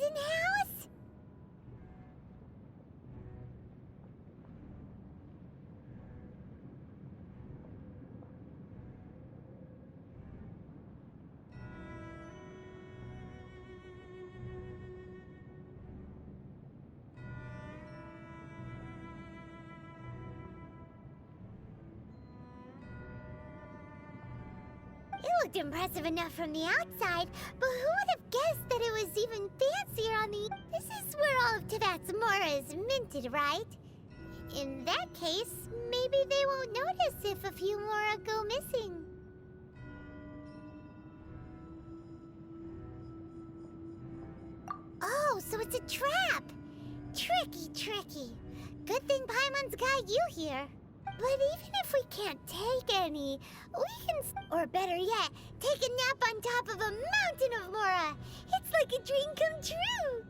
mountain house? It looked impressive enough from the outside, but who would have guessed that it was even fancier on the... This is where all of Teyvat's mora is minted, right? In that case, maybe they won't notice if a few mora go missing. Oh, so it's a trap! Tricky, tricky. Good thing Paimon's got you here. But even if we can't take any, we can... Or better yet, take a nap on top of a mountain of mora. It's like a dream come true.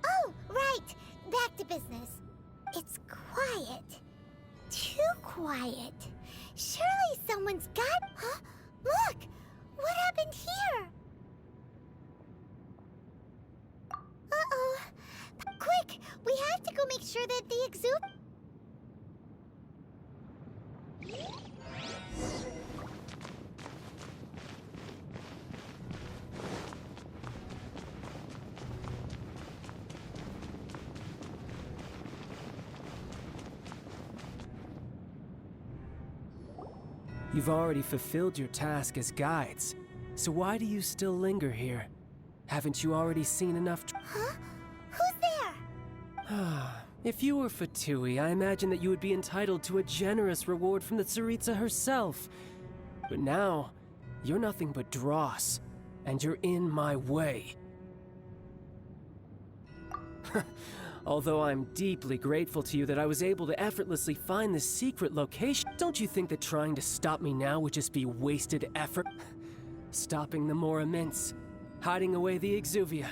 Oh, right. Back to business. It's quiet. Too quiet. Surely someone's got... Huh? Look! What happened here? Uh-oh. Quick! We have to go make sure that the You've already fulfilled your task as guides, so why do you still linger here? Haven't you already seen enough? Huh? Who's there? If you were Fatui, I imagine that you would be entitled to a generous reward from the Tsaritsa herself. But now, you're nothing but dross, and you're in my way. Although I'm deeply grateful to you that I was able to effortlessly find this secret location, don't you think that trying to stop me now would just be wasted effort? Stopping the Mora Mints, hiding away the Exuvia.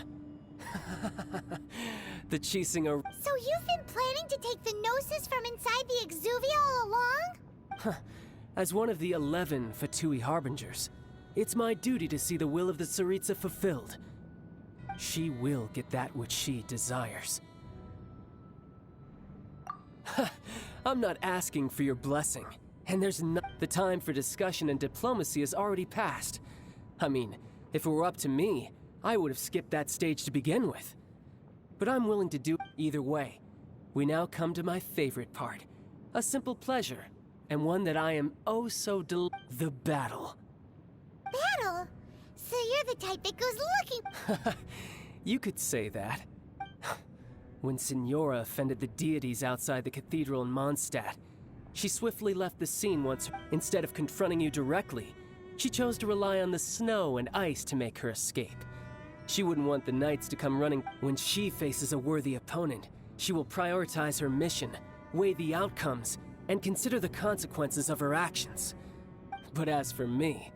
The Chisinga... So you've been planning to take the Gnosis from inside the Exuvia all along? As one of the 11 Fatui Harbingers, it's my duty to see the will of the Tsaritsa fulfilled. She will get that which she desires. I'm not asking for your blessing, and there's no... The time for discussion and diplomacy has already passed. I mean, if it were up to me, I would have skipped that stage to begin with. But I'm willing to do either way. We now come to my favorite part. A simple pleasure, and one that I am oh so the battle. Battle? So you're the type that goes looking... You could say that. When Signora offended the deities outside the cathedral in Mondstadt, she swiftly left the scene once. Instead of confronting you directly, she chose to rely on the snow and ice to make her escape. She wouldn't want the knights to come running. When she faces a worthy opponent, she will prioritize her mission, weigh the outcomes, and consider the consequences of her actions. But as for me,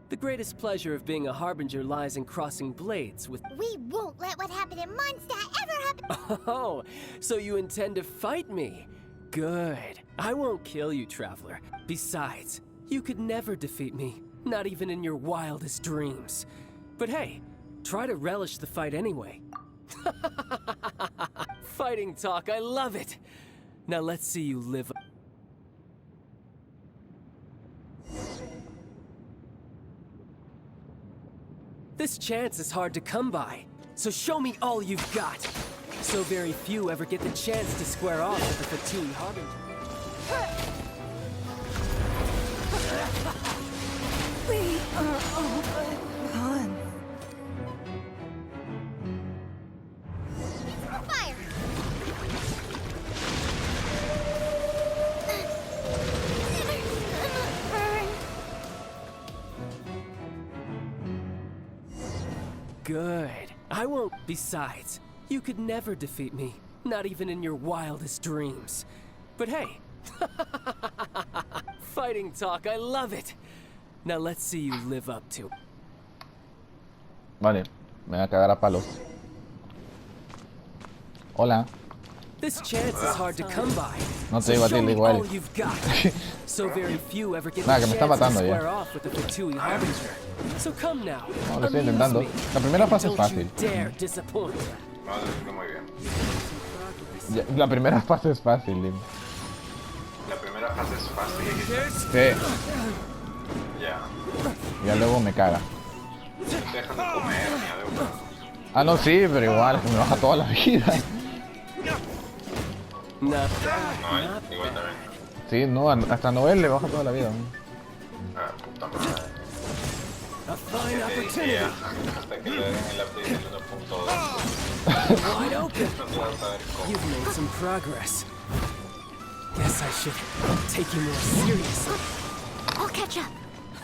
the greatest pleasure of being a harbinger lies in crossing blades with... We won't let what happened in Mondstadt ever happen... Oh, so you intend to fight me? Good. I won't kill you, Traveler. Besides, you could never defeat me, not even in your wildest dreams. But hey, try to relish the fight anyway. Fighting talk, I love it! Now let's see you live... This chance is hard to come by, so show me all you've got. So very few ever get the chance to square off with the Fatui Harbinger. We are all but gone. Fire! Good. I won't. Besides, you could never defeat me, not even in your wildest dreams. But hey, fighting talk, I love it. Now let's see you live up to it. Vale, me voy a cagar a palos. Hola. This chance is hard to come by. No te So iba a show decir me igual. all you've got. So very few ever get Nada, the que me está chance to matando ya. square off with the Fatui Harbinger. So come now. No, lo estoy amuse intentando. me. La primera fase es Don't fácil. you dare disappoint. No, lo hizo muy bien. La primera fase es fácil, Lim. La primera fase es fácil. Sí, Ya. ya luego me caga. No te dejan de comer ni algo. Ah, no, sí, pero igual, me baja toda la vida. Not No, bad. igual también. Sí, no, hasta Noel le baja toda la vida. Ah, puta madre. A fine Te opportunity. decía, hasta que le den el update del 1.2. Wide open. No te vas a ver cómo. You've made some progress. Guess I should take you more seriously. I'll catch up.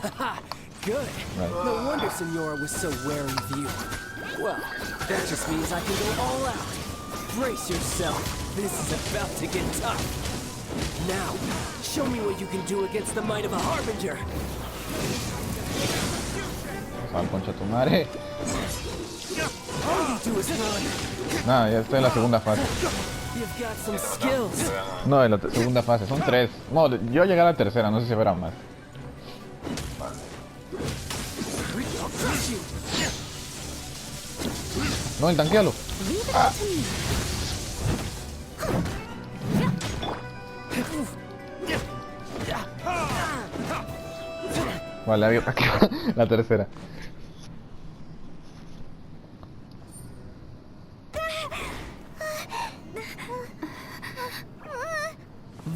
Haha, good. Right. No wonder Senora was so wary of you. Well, that just means I can go all out. Brace yourself. This is about to get tough. Now, show me what you can do against the might of a Harbinger. Sal, concha tu madre. All you do is run. Nada, ya estoy en la segunda fase. You've got some skills. No, en la segunda fase, son 3. No, yo llegué a la tercera, no sé si habrá más. I'll crush you. No, el tanquealo. Leave it up to me. Vale, había la tercera.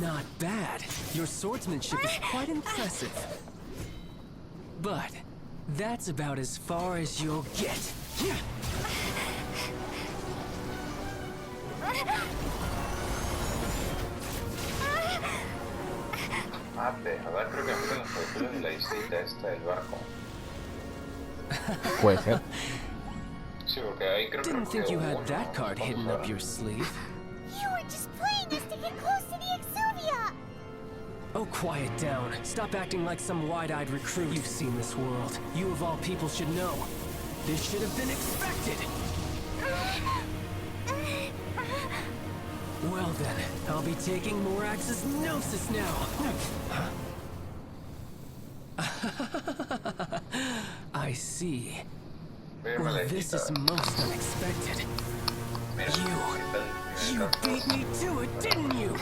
Not bad. Your swordsmanship is quite impressive. But that's about as far as you'll get. Ah, de verdad creo que me gustan las aventuras de la islita esta del barco. Puede ser. Sí, porque ahí creo que Didn't think you had uno, that card ¿cuántos hidden up eran? your sleeve. You were just playing us to get close to the Exuvia. Oh, quiet down. Stop acting like some wide-eyed recruit. You've seen this world. You of all people should know. This should have been expected. Well then, I'll be taking Morax's Gnosis now. I see. Véame la Well, this islita. is most unexpected. Mira, ¿qué tal? You beat me to it, didn't you? Todos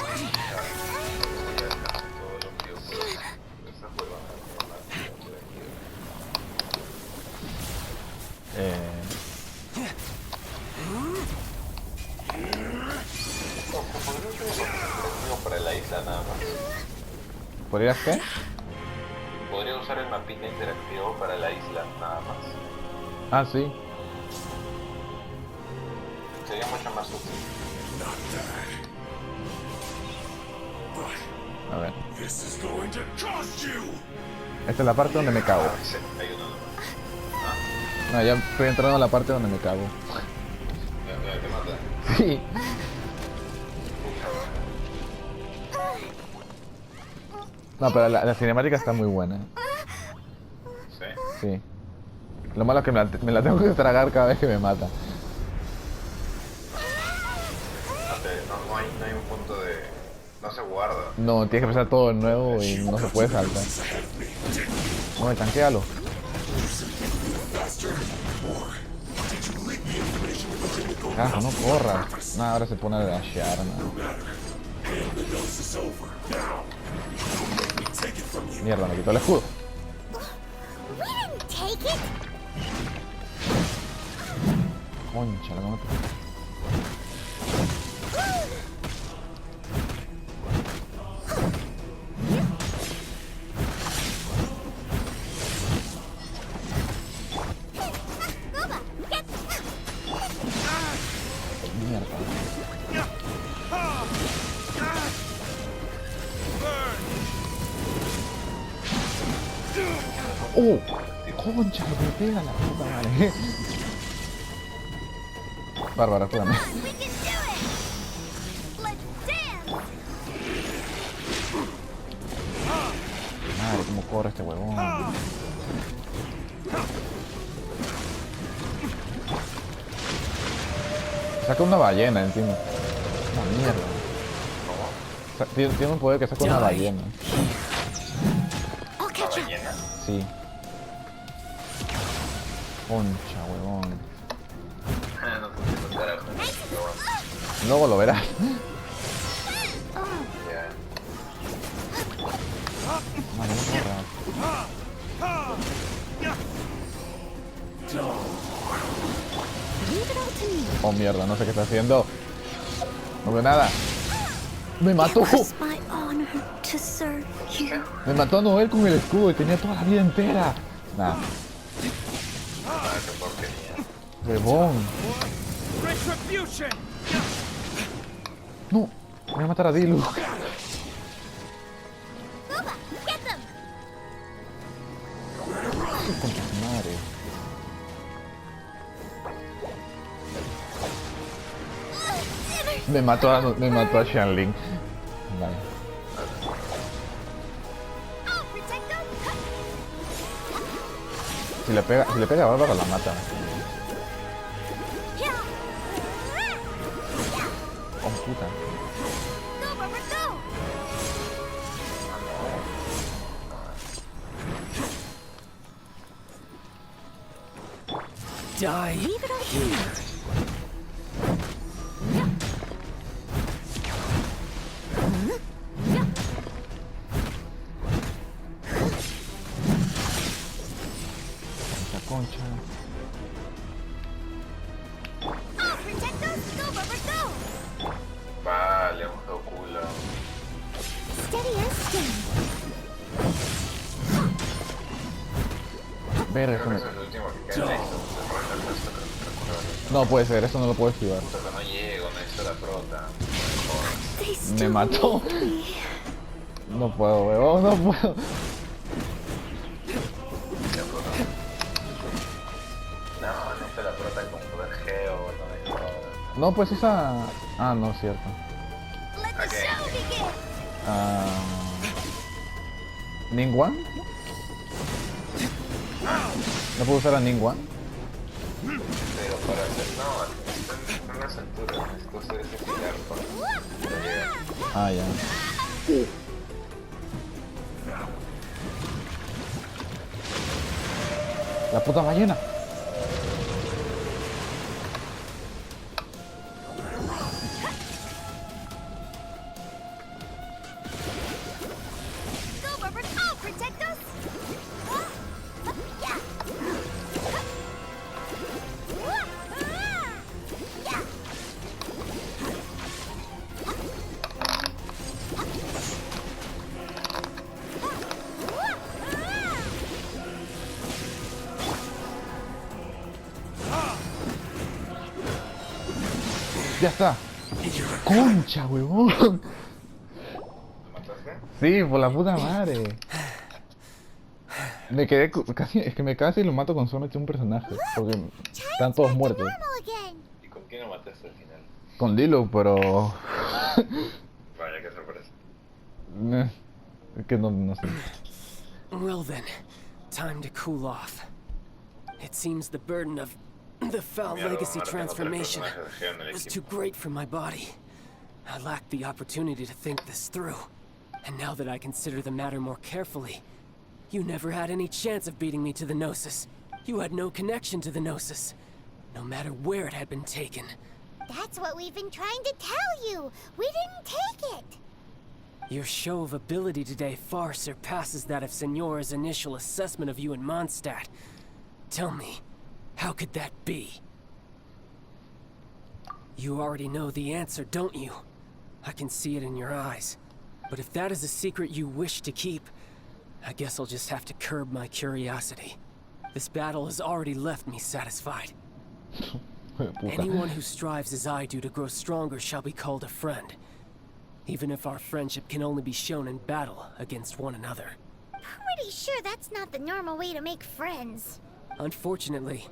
los videojuegos. Esta juega para la isla nada más. ¿Podrías qué? Podría usar el mapita interactivo para la isla nada más. Ah, sí. Sería mucho más útil. A ver. Esta es la parte donde me cago. Sí, hay uno. No, ya estoy entrando a la parte donde me cago. Ya te mata. Sí. No, pero la cinemática está muy buena. Sí. Sí. Lo malo es que me la tengo que tragar cada vez que me mata. No hay un punto de... No se guarda. No, tienes que empezar todo de nuevo y no se puede saltar. No, tanquealo. Carajo, no corras. Nada, ahora se pone a dashear, Mierda, me quitó el escudo. We didn't take it. Concha, la moto. Nova, get. Mierda. ¡Oh! Concha, lo que me pega la puta madre. Bárbara, espérame. We can do it. Let's dance. Madre, cómo corre este huevón. Saca una ballena encima. Una mierda. ¿Cómo? O sea, tiene un poder que saca una ballena. I'll ¿Una catch up. ballena? Sí. Concha, huevón. No te entiendo un carajo. Pero bueno, Luego lo verás. ya. Madre mierda. Leave it all to me. Oh mierda, no sé qué está haciendo. No veo nada. Me mató. It was my honor to serve you. Me mató a Noel con el escudo y tenía toda la vida entera. Nah, Ah, qué porquería. huevón. No, voy a matar a Dilu. Booba, get them. Concha su madre. Me mató a Xianling. Vale. I'll protect them. Si le pega a Bárbara la mata. Oh puta. Go, Barbara, go. Die Leave it all to me. here. Concha, concha. I'll protect us. Go, Barbara, go. Vale, un juego culo. Steady as stone. Verga, Creo que eso es el último que queda en esto. Después del resto creo que recurre. no puede ser, eso no lo puedo esquivar. Pero no llego, necesito la prota. Joder. They Me still mató. need me. No puedo, huevón, no puedo. La prota. No, necesito la prota con poder geo, no necesito. No, pues usa. Ah, no, cierto. Let the Okay. show begin. ¿Ningguan? ¿No puedo usar a Ningguan? Pero para hacer. No, en unas alturas necesito hacer ese pilar con. No llega. Ah, ya. La puta ballena. Go, Barbara. I'll protect us. Yeah. Yeah. Ya está. Concha, huevón. ¿Lo mataste? Sí, por la puta madre. Me quedé casi, es que me casi lo mato con solamente un personaje, porque están todos muertos. Normal again. ¿Y con quién lo mataste al final? Con Lilo, pero Vaya, qué sorpresa. es que no sé. Well then, time to cool off. It seems the burden of the foul Mierda, legacy ahora tengo tres transformation personajes de geo en el was equipo. too great for my body. I lacked the opportunity to think this through. And now that I consider the matter more carefully, you never had any chance of beating me to the Gnosis. You had no connection to the Gnosis, no matter where it had been taken. That's what we've been trying to tell you. We didn't take it. Your show of ability today far surpasses that of Signora's initial assessment of you in Mondstadt. Tell me, how could that be? You already know the answer, don't you? I can see it in your eyes. But if that is a secret you wish to keep, I guess I'll just have to curb my curiosity. This battle has already left me satisfied. Anyone who strives as I do to grow stronger shall be called a friend. Even if our friendship can only be shown in battle against one another. Pretty sure that's not the normal way to make friends. Unfortunately,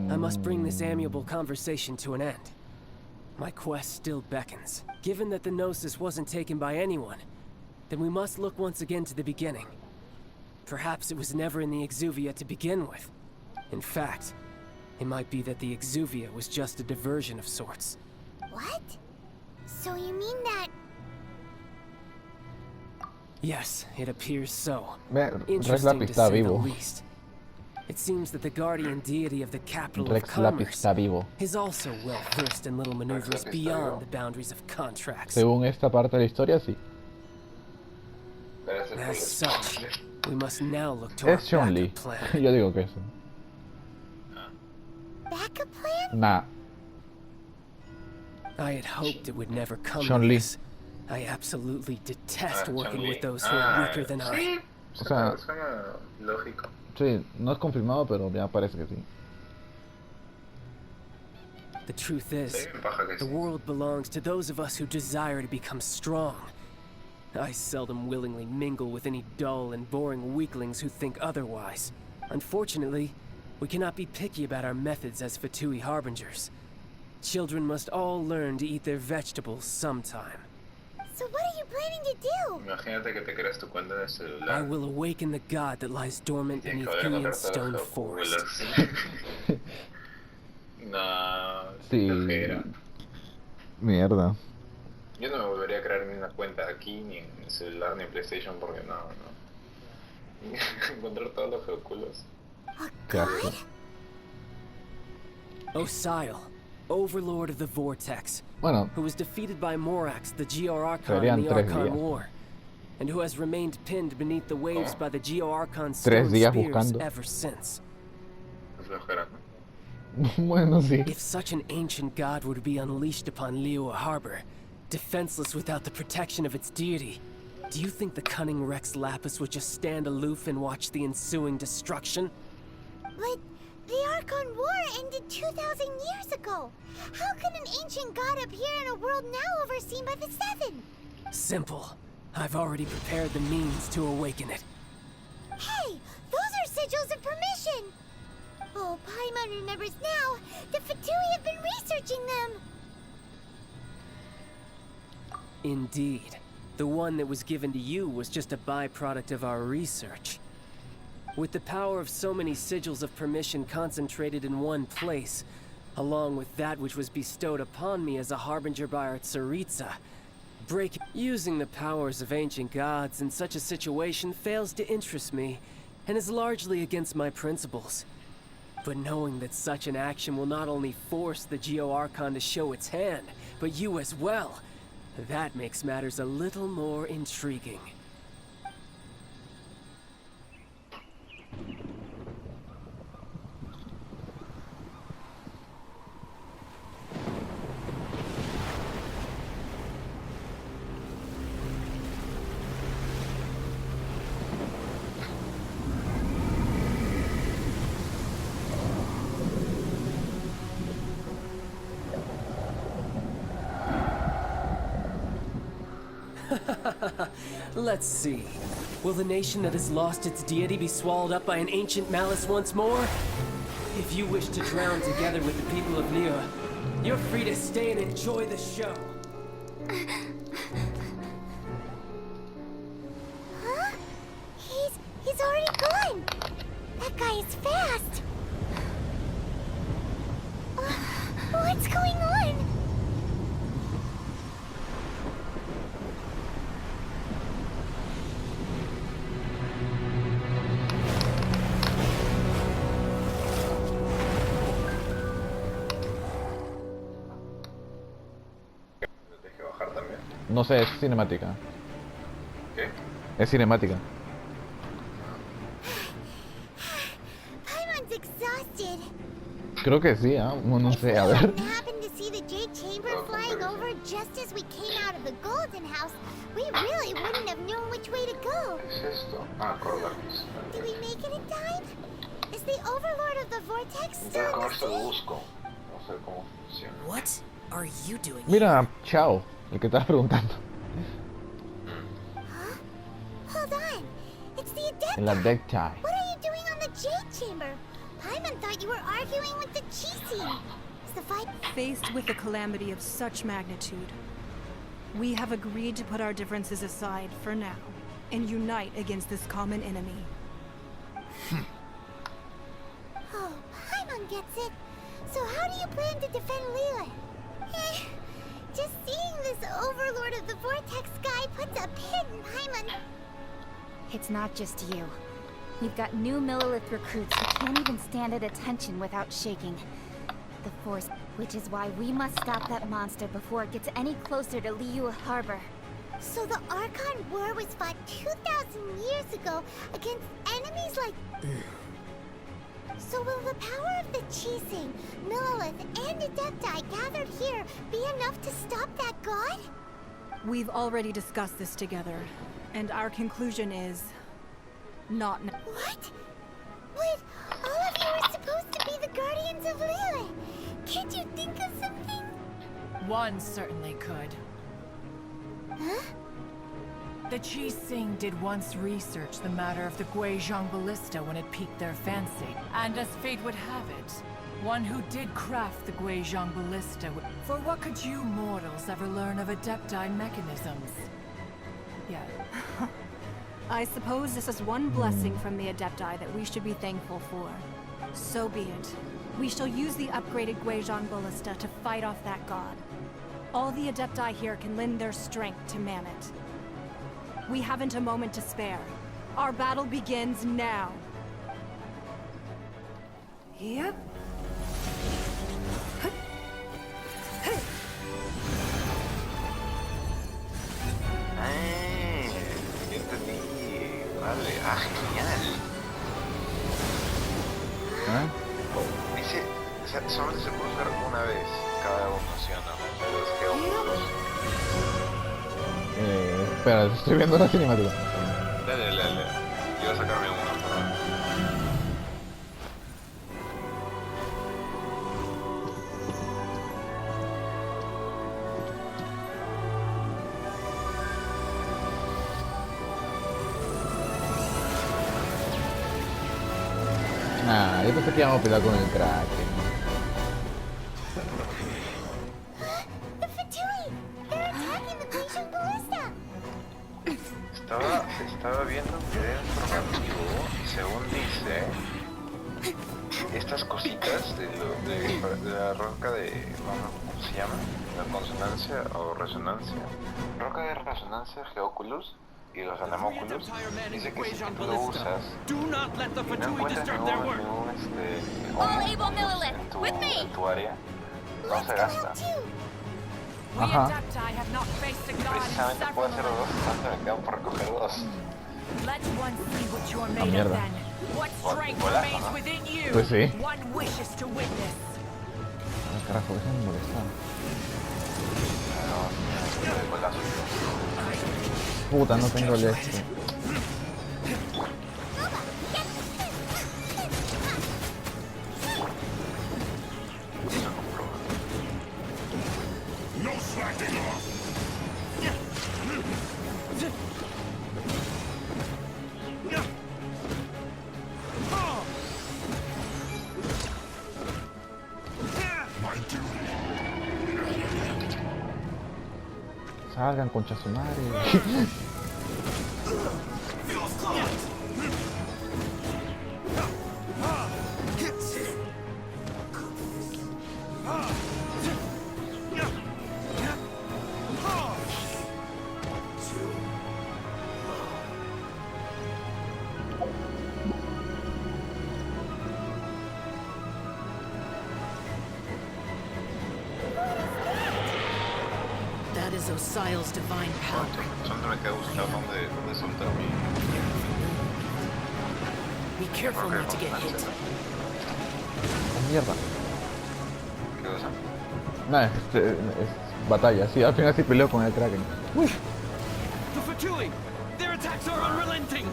I must bring this amiable conversation to an end. My quest still beckons. Given that the Gnosis wasn't taken by anyone, then we must look once again to the beginning. Perhaps it was never in the Exuvia to begin with. In fact, it might be that the Exuvia was just a diversion of sorts. What? So you mean that... Yes, it appears so. Rex la Interesting to está say the vivo. least. It seems that the guardian deity of the capital of Rex Lapis commerce está vivo. is also well versed in little maneuvers beyond the boundaries of contracts. Según esta parte de la historia, sí. Gracias por As la such, explicación. we must now look to our Es Chun-Li. backup plan. Yo digo que sí. backup plan? Nah. I had hoped it would never come to Chun-Li. this. I absolutely detest working Chun-Li. with those who are weaker than I. Sí, O sea- suena lógico. Sí, no es confirmado, pero ya parece que sí. The truth is, Sí, paja que the sí. world belongs to those of us who desire to become strong. I seldom willingly mingle with any dull and boring weaklings who think otherwise. Unfortunately, we cannot be picky about our methods as Fatui harbingers. Children must all learn to eat their vegetables sometime. So what are you planning to do? Imagínate que te creas tu cuenta en el I celular. will awaken the god that lies dormant Tienes beneath que haber Guian's encontrado stone los forest. Googlers. No, Sí. flojera. Mierda. Yo no me volvería a crear ni una cuenta aquí, ni en el celular, ni en PlayStation, porque no. Encontrar todos los geoculos. A Qué asco. god? Osial, overlord of the Vortex, Bueno, who was defeated by Morax, the Geo-Archon Serían in the 3 Archon días. War, and who has remained pinned beneath the waves by the Geo-Archon's 3 stone días spears buscando. ever since. Qué flojera, ¿no? bueno, sí. If such an ancient god were to be unleashed upon Liyue Harbor, defenseless without the protection of its deity, do you think the cunning Rex Lapis would just stand aloof and watch the ensuing destruction? But the Archon War ended 2,000 years ago. How can an ancient god appear in a world now overseen by the Seven? Simple. I've already prepared the means to awaken it. Hey, those are sigils of permission. Oh, Paimon remembers now. The Fatui have been researching them. Indeed. The one that was given to you was just a byproduct of our research. With the power of so many sigils of permission concentrated in one place, along with that which was bestowed upon me as a harbinger by our Tsaritsa, using the powers of ancient gods in such a situation fails to interest me, and is largely against my principles. But knowing that such an action will not only force the Geo-Archon to show its hand, but you as well, that makes matters a little more intriguing. Let's see. Will the nation that has lost its deity be swallowed up by an ancient malice once more? If you wish to drown together with the people of Liyue, you're free to stay and enjoy the show. Huh? He's already gone. That guy is fast. What's going on? Tienes que bajar también. No sé, es cinemática. ¿Qué? Es cinemática. Paimon's exhausted. Creo que sí, ¿ah? No sé, a ver. If we happened to see the Jade Chamber flying over just as we came out of the Golden House, we really wouldn't have known which way to go. ¿Qué es esto? Ah, coronavirus. Did we make it in time? Is the Overlord of the Vortex still Ya in con the esto lo sea? busco. No sé cómo funciona. What are you doing? Mira, Chao, el que estabas preguntando. Huh? Hold on. It's the Adept. En la deck tie. What are you doing on the Jade Chamber? Paimon thought you were arguing with the Chi scene. Is the fight... Faced with a calamity of such magnitude, we have agreed to put our differences aside for now and unite against this common enemy. Oh, Paimon gets it. So how do you plan to defend Liyue? Just seeing this overlord of the vortex guy puts a pin in Paimon. It's not just you. We've got new Millilith recruits who can't even stand at attention without shaking. The Force, which is why we must stop that monster before it gets any closer to Liyue Harbor. So the Archon War was fought 2,000 years ago against enemies like... So will the power of the Chising, Millilith, and Adepti gathered here be enough to stop that god? We've already discussed this together, and our conclusion is... not... What? But all of you are supposed to be the guardians of Liyue. Can't you think of something? One certainly could. Huh? The Chising did once research the matter of the Guizhong ballista when it piqued their fancy. And as fate would have it, one who did craft the Guizhong ballista for what could you mortals ever learn of Adepti mechanisms? Yeah. I suppose this is one blessing from the Adepti that we should be thankful for. So be it. We shall use the upgraded Guizhong ballista to fight off that god. All the Adepti here can lend their strength to man it. We haven't a moment to spare. Our battle begins now. Yep. Ya entendí. Vale, genial. ¿Eh? Dice, o sea, solamente se puede usar una vez cada evolución, ¿no? Los geómetros. Espera, estoy viendo la cinemática. Dale. Yo voy a sacarme uno, por favor. Nah, yo pensé que íbamos a pelear con el Kraken. The Fatui! They're attacking the Guizhong ballista! Estaba viendo un video informativo y según dice, estas cositas de la roca de... ¿cómo se llama? La consonancia o resonancia. Roca de resonancia Geoculus y los Anemóculus. Dice que si tú lo usas y no encuentras ningún en tu área, no se gasta. We Ajá. Adepti have not faced a god in Precisamente several puedo hacer dos, eras. tanto me quedan por recoger dos. Let one see what you are made of mierda. then. What strength Hola, remains ¿no? within you. Pues sí. One wishes to witness. Ah, carajo, eso me molesta. De golazo. Puta, no tengo el este. Salgan, concha su madre. That is Osial's divine power. Solo me queda buscar dónde soltar mi... Be careful not to get hit. Oh, mierda. ¿Qué cosa? Nah, es batalla. Sí, al final sí peleo con el Kraken. The Fatui! Their attacks are unrelenting!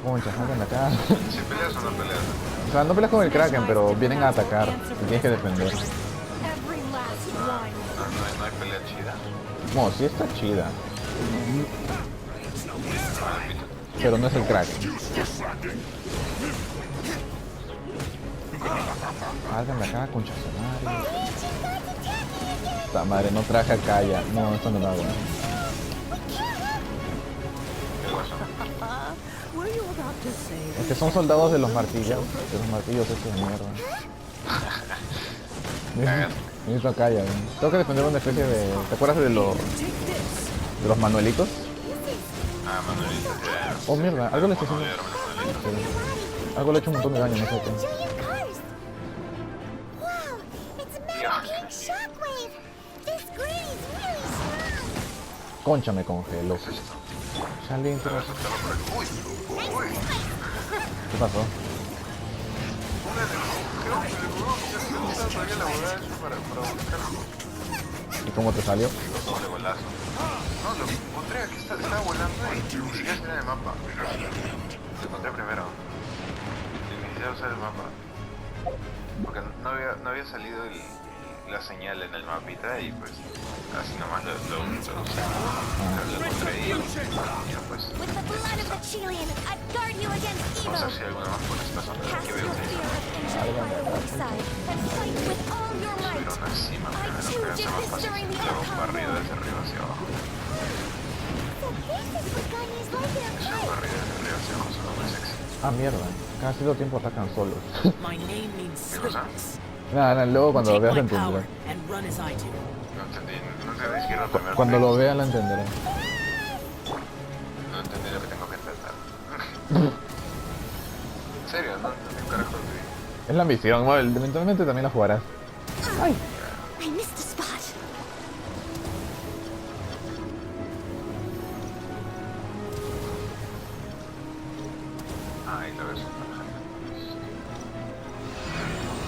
Concha, salgan de acá. Si peleas o no peleas. O sea, no peleas con el Kraken, pero vienen a atacar. Y tienes que defender. Every last one. No hay pelea chida. No, sí está chida. Pero no es el Kraken. Salgan de acá, concha su madre. Esta madre, no traje acá ya. No, esto no da bueno. ¿Qué cosa? Were you about to say Es que son soldados de los martillos. De los martillos estos de mierda. Necesito a Kaya. Tengo que defender una especie de... ¿Te acuerdas de los manuelitos? Ah, Manuelito, ya. Oh, mierda. Algo le está haciendo... Algo le ha hecho un montón de daño, no sé qué. Wow, it's Mannequin Shockwave. This granny's really strong. Concha me congeló. ¿Qué es esto? Charlene, Te voy a soltarlo por el... ¡Uy! ¡Uy! ¿qué pasó? Creo que le jugó que se todavía la volada eso para buscarlo. ¿Y cómo te salió? Doble golazo. No, lo encontré, aquí estaba volando y ni siquiera está en el mapa. Lo encontré primero. Ni siquiera usar el mapa. Porque no había salido la señal en el mapita y pues así nomás lo usé. Lo encontré y ya pues. With the blood of the Chilean, I guard you against Vamos a ver evil. si hay alguna más por esta zona Cast que your veo. fear of injury on the weak side and fight with all your might. Subir una cima, I pero too creo que did sea más this fácil during si the lo hago outcome barrido war. desde arriba hacia abajo. So this is what Ganya's like in a Si lo fight. barrido desde arriba hacia abajo suena muy sexy. Ah, mierda. Cada cierto tiempo atacan solos. My name means ¿Qué cosa? sweetness. Nada, luego cuando lo Take veas my lo power entenderás. and run as I do. No entendí ni siquiera el primer Cuando frame. lo veas lo entenderás. No entendí lo que tengo que entender. En serio, no entendí un carajo de... Es la misión, bueno, eventualmente también la jugarás. Ay. I missed a spot. Ay, la versión de la gente.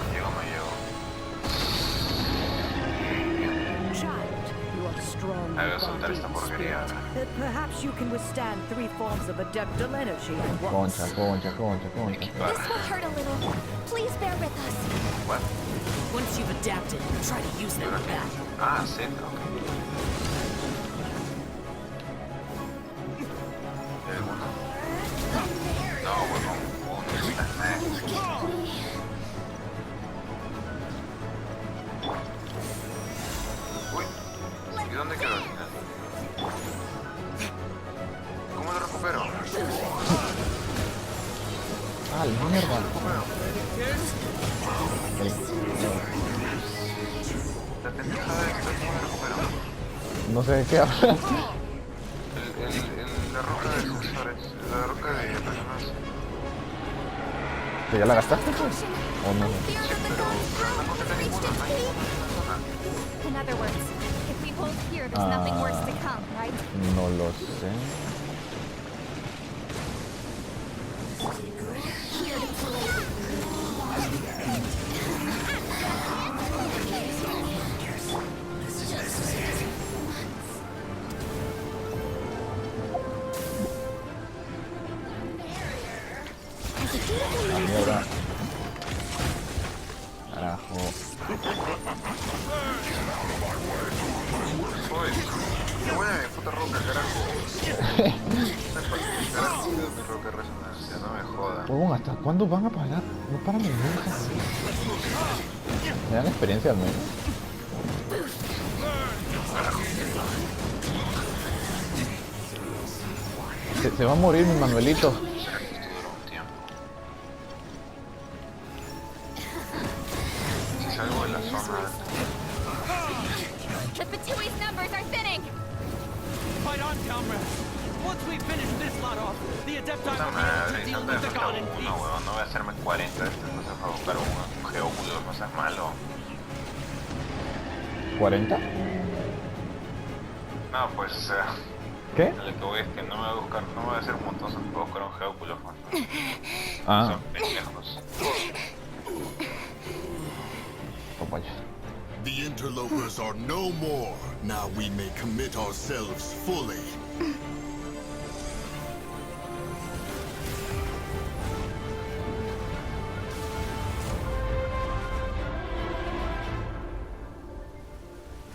No llego. Child, you are strong A ver, in soltar body esta and porquería. spirit. Perhaps you can withstand 3 forms of adeptal energy at once. Concha. Equipar. This will hurt a little. Please bear with us. What? Once you've adapted, try to use them in battle. Ah, Z, ok. ¿Y alguno? No, huevón. Uy, ¿y dónde quedó al final? ¿Cómo lo recupero? Ah, la mierda. La pendejada esta, ¿cómo lo recupero? No sé de qué habla. La roca de sensores, la roca de resonancia. ¿Que ya la gastaste? Pues? ¿O no? Sí, pero no encontré ninguno, no hay ninguno en la zona. In other words, if we hold here, there's nothing worse to come, right? No lo sé. La mierda. Carajo. Uy, qué buena mi puta roca, carajo. Carajo, mi roca de resonancia, no me jodas. Huevón, ¿hasta cuándo van a parar? No paran de nunca. Me dan experiencia al menos. Se va a morir mi Manuelito. Será que esto duró un tiempo. Si salgo de la zona... The Fatui's numbers are thinning! Fight on, comrades. Once we finish this lot off, the Adepti Puta will be able madre, to deal no te with the falta god in uno, peace. huevón. No voy a hacerme 40 de estas cosas para buscar un geóculo, no seas malo. ¿40? No, pues, o sea... ¿Qué? Lo que voy es que no me voy a buscar, no me voy a hacer un montón, solo puedo buscar un geóculo, man. Ah, Son pendejos. como ya. The interlopers are no more. Now we may commit ourselves fully.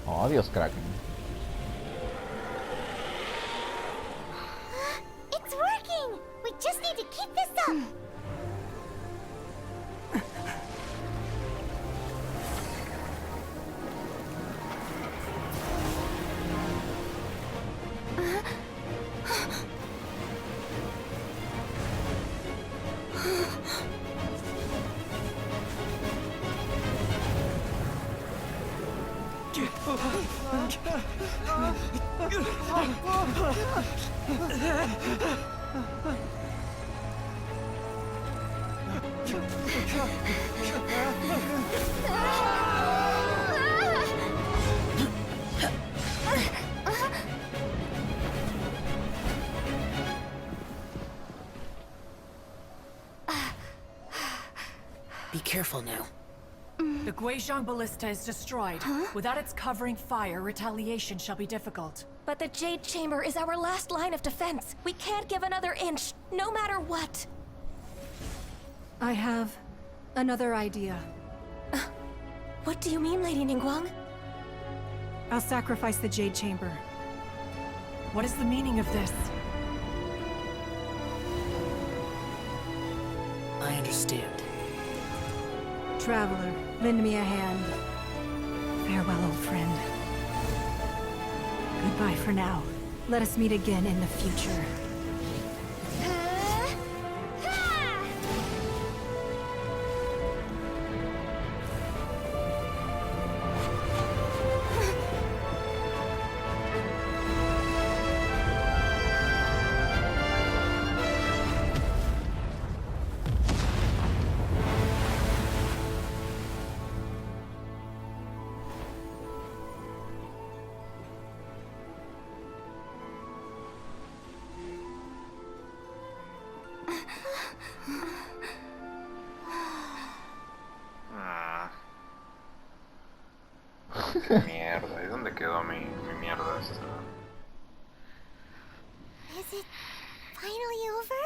Oh, adiós, Kraken. It's working! We just need to keep this up! Be careful now. The Guizhong Ballista is destroyed. Without its covering fire, retaliation shall be difficult. But the Jade Chamber is our last line of defense. We can't give another inch, no matter what. I have another idea. What do you mean, Lady Ningguang? I'll sacrifice the Jade Chamber. What is the meaning of this? I understand. Traveler, lend me a hand. Farewell, old friend. Goodbye for now. Let us meet again in the future. Mierda, ¿y dónde quedó mi mierda esta? Is it finally over?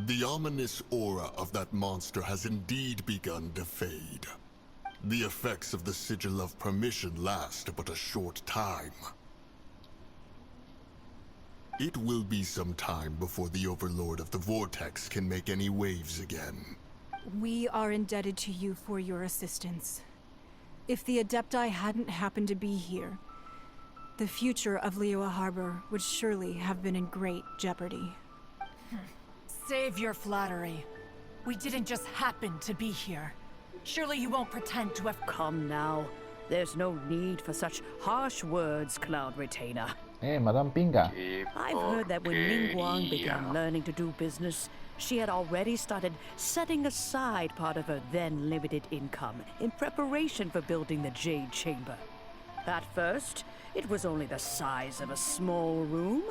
The ominous aura of that monster has indeed begun to fade. The effects of the Sigil of Permission last but a short time. It will be some time before the Overlord of the Vortex can make any waves again. We are indebted to you for your assistance. If the Adepti hadn't happened to be here, the future of Liyue Harbor would surely have been in great jeopardy. Save your flattery. We didn't just happen to be here. Surely you won't pretend to have... Come now. There's no need for such harsh words, Cloud Retainer. Madame Pinga. I've heard that when Ningguang began learning to do business, she had already started setting aside part of her then limited income in preparation for building the Jade Chamber. At first, it was only the size of a small room,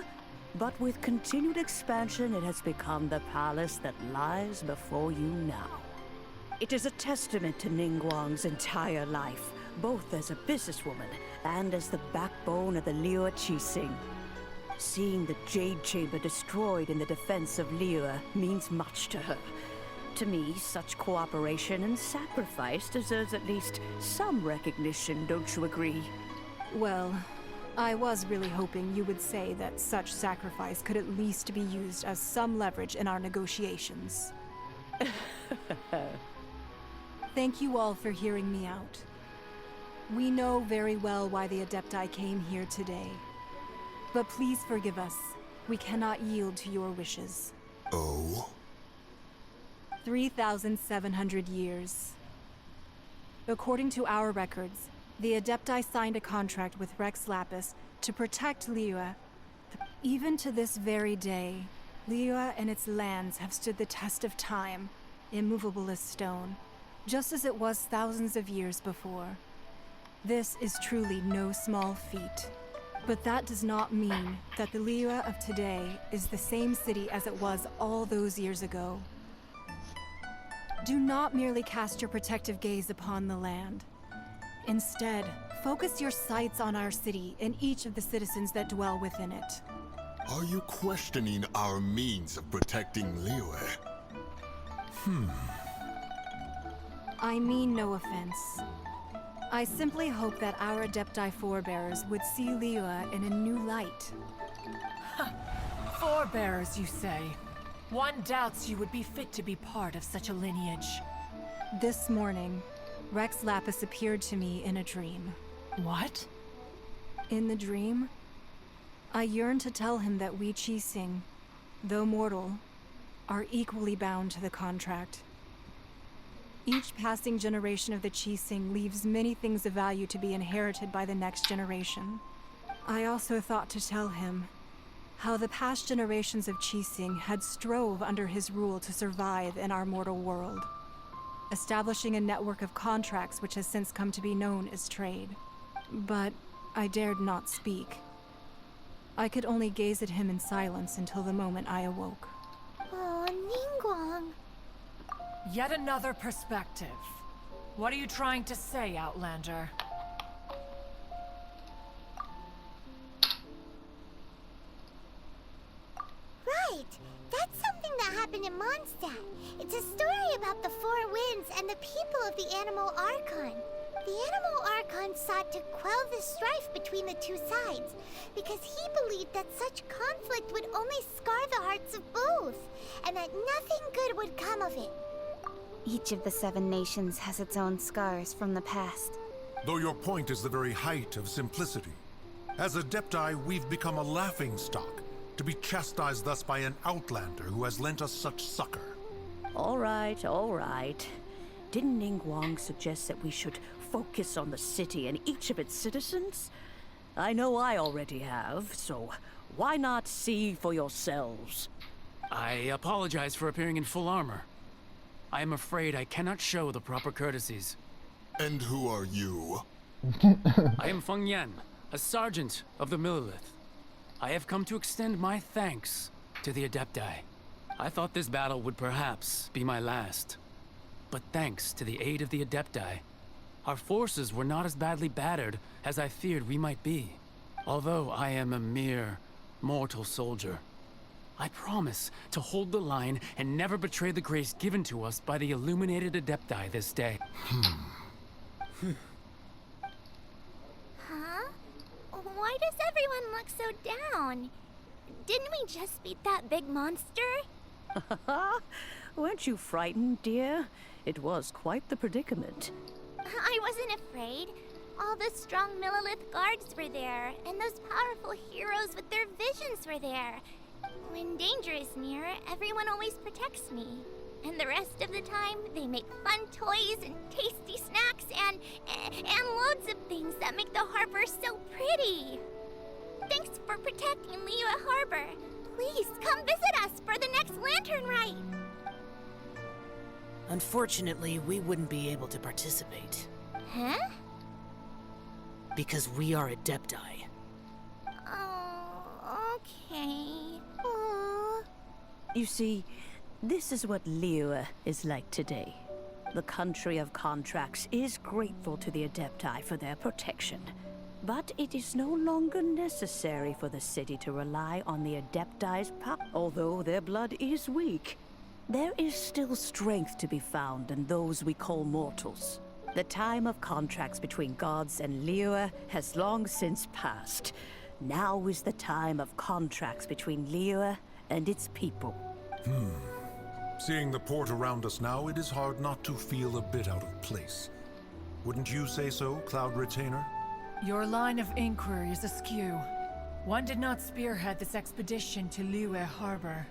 but with continued expansion, it has become the palace that lies before you now. It is a testament to Ningguang's entire life, both as a businesswoman and as the backbone of the Liyue Qixing. Seeing the Jade Chamber destroyed in the defense of Liyue means much to her. To me, such cooperation and sacrifice deserves at least some recognition, don't you agree? Well, I was really hoping you would say that such sacrifice could at least be used as some leverage in our negotiations. Thank you all for hearing me out. We know very well why the Adepti came here today. But please forgive us. We cannot yield to your wishes. Oh? 3,700 years. According to our records, the Adepti signed a contract with Rex Lapis to protect Liyue. Even to this very day, Liyue and its lands have stood the test of time, immovable as stone, just as it was thousands of years before. This is truly no small feat. But that does not mean that the Liyue of today is the same city as it was all those years ago. Do not merely cast your protective gaze upon the land. Instead, focus your sights on our city and each of the citizens that dwell within it. Are you questioning our means of protecting Liyue? I mean no offense. I simply hope that our Adepti forebears would see Liyue in a new light. Forebearers, you say? One doubts you would be fit to be part of such a lineage. This morning, Rex Lapis appeared to me in a dream. What? In the dream, I yearned to tell him that we Qixing, though mortal, are equally bound to the contract. Each passing generation of the Qixing leaves many things of value to be inherited by the next generation. I also thought to tell him how the past generations of Qixing had strove under his rule to survive in our mortal world, establishing a network of contracts which has since come to be known as trade. But I dared not speak. I could only gaze at him in silence until the moment I awoke. Oh, Ningguang. Yet another perspective. What are you trying to say, Outlander? Right! That's something that happened in Mondstadt. It's a story about the Four Winds and the people of the Animal Archon. The Animal Archon sought to quell the strife between the two sides, because he believed that such conflict would only scar the hearts of both, and that nothing good would come of it. Each of the 7 nations has its own scars from the past. Though your point is the very height of simplicity. As Adepti, we've become a laughingstock, to be chastised thus by an outlander who has lent us such succor. All right, all right. Didn't Ningguang suggest that we should focus on the city and each of its citizens? I know I already have, so why not see for yourselves? I apologize for appearing in full armor. I am afraid I cannot show the proper courtesies. And who are you? I am Feng Yan, a sergeant of the Millilith. I have come to extend my thanks to the Adepti. I thought this battle would perhaps be my last. But thanks to the aid of the Adepti, our forces were not as badly battered as I feared we might be. Although I am a mere mortal soldier, I promise to hold the line and never betray the grace given to us by the illuminated Adepti this day. Huh? Why does everyone look so down? Didn't we just beat that big monster? Weren't you frightened, dear? It was quite the predicament. I wasn't afraid. All the strong Millilith guards were there, and those powerful heroes with their visions were there. When danger is near, everyone always protects me. And the rest of the time, they make fun toys and tasty snacks and loads of things that make the harbor so pretty. Thanks for protecting Liyue Harbor. Please come visit us for the next lantern rite. Unfortunately, we wouldn't be able to participate. Huh? Because we are Adepti. Oh, okay. Aww. You see, this is what Liyue is like today. The country of contracts is grateful to the Adepti for their protection. But it is no longer necessary for the city to rely on the Adepti's power. Although their blood is weak, there is still strength to be found in those we call mortals. The time of contracts between gods and Liyue has long since passed. Now is the time of contracts between Liyue and its people. Seeing the port around us now, it is hard not to feel a bit out of place. Wouldn't you say so, Cloud Retainer? Your line of inquiry is askew. One did not spearhead this expedition to Liyue Harbor.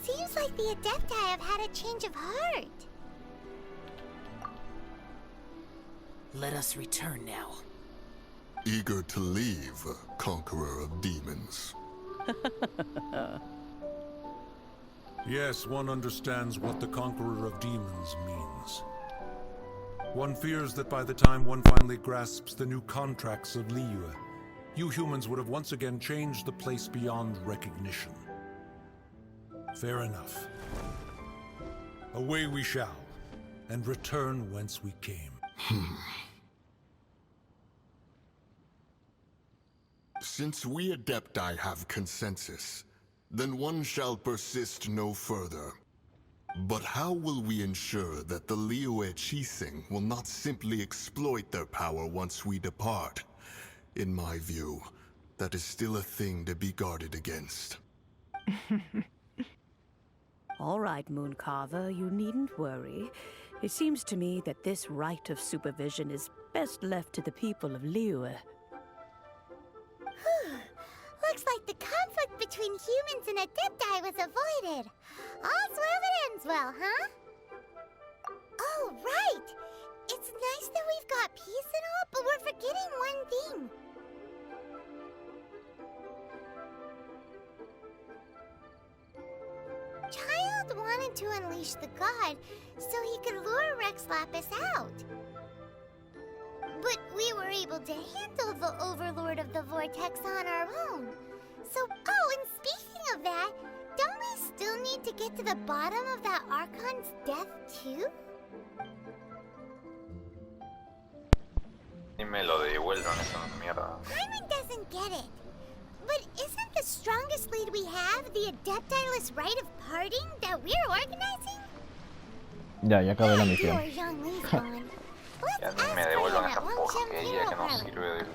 Seems like the Adepti have had a change of heart. Let us return now. Eager to leave, Conqueror of Demons. Yes, one understands what the Conqueror of Demons means. One fears that by the time one finally grasps the new contracts of Liyue, you humans would have once again changed the place beyond recognition. Fair enough. Away we shall, and return whence we came. Since we Adepti have consensus, then one shall persist no further. But how will we ensure that the Liyue Qixing will not simply exploit their power once we depart? In my view, that is still a thing to be guarded against. All right, Mooncarver, you needn't worry. It seems to me that this right of supervision is best left to the people of Liyue. Looks like the conflict between humans and Adepti was avoided. All's well that ends well, huh? right! It's nice that we've got peace and all, but we're forgetting one thing. Child wanted to unleash the god so he could lure Rex Lapis out. But we were able to handle the Overlord of the Vortex on our own. So, oh, and speaking of that, don't we still need to get to the bottom of that Archon's death too? Y me lo devuelvan esa mierda. Paimon doesn't get it. But isn't the strongest lead we have the Adeptiless Rite of Parting that we're organizing? Ya acabé la misión. Your young lead's gone. Ya ni me devuelvan esa porquería que no sirve de...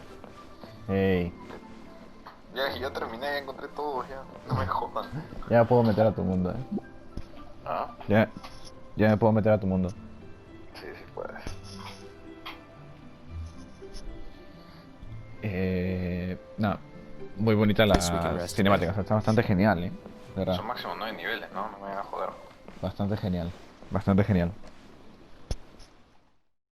Hey. Ya terminé, ya encontré todo, ya. No me jodan. Ya me puedo meter a tu mundo, ¿Ah? Ya me puedo meter a tu mundo. Sí, sí puedes. No, muy bonita la cinemática, está bastante genial, ¿verdad? Son máximo 9 niveles, ¿no? No me van a joder. Bastante genial, bastante genial.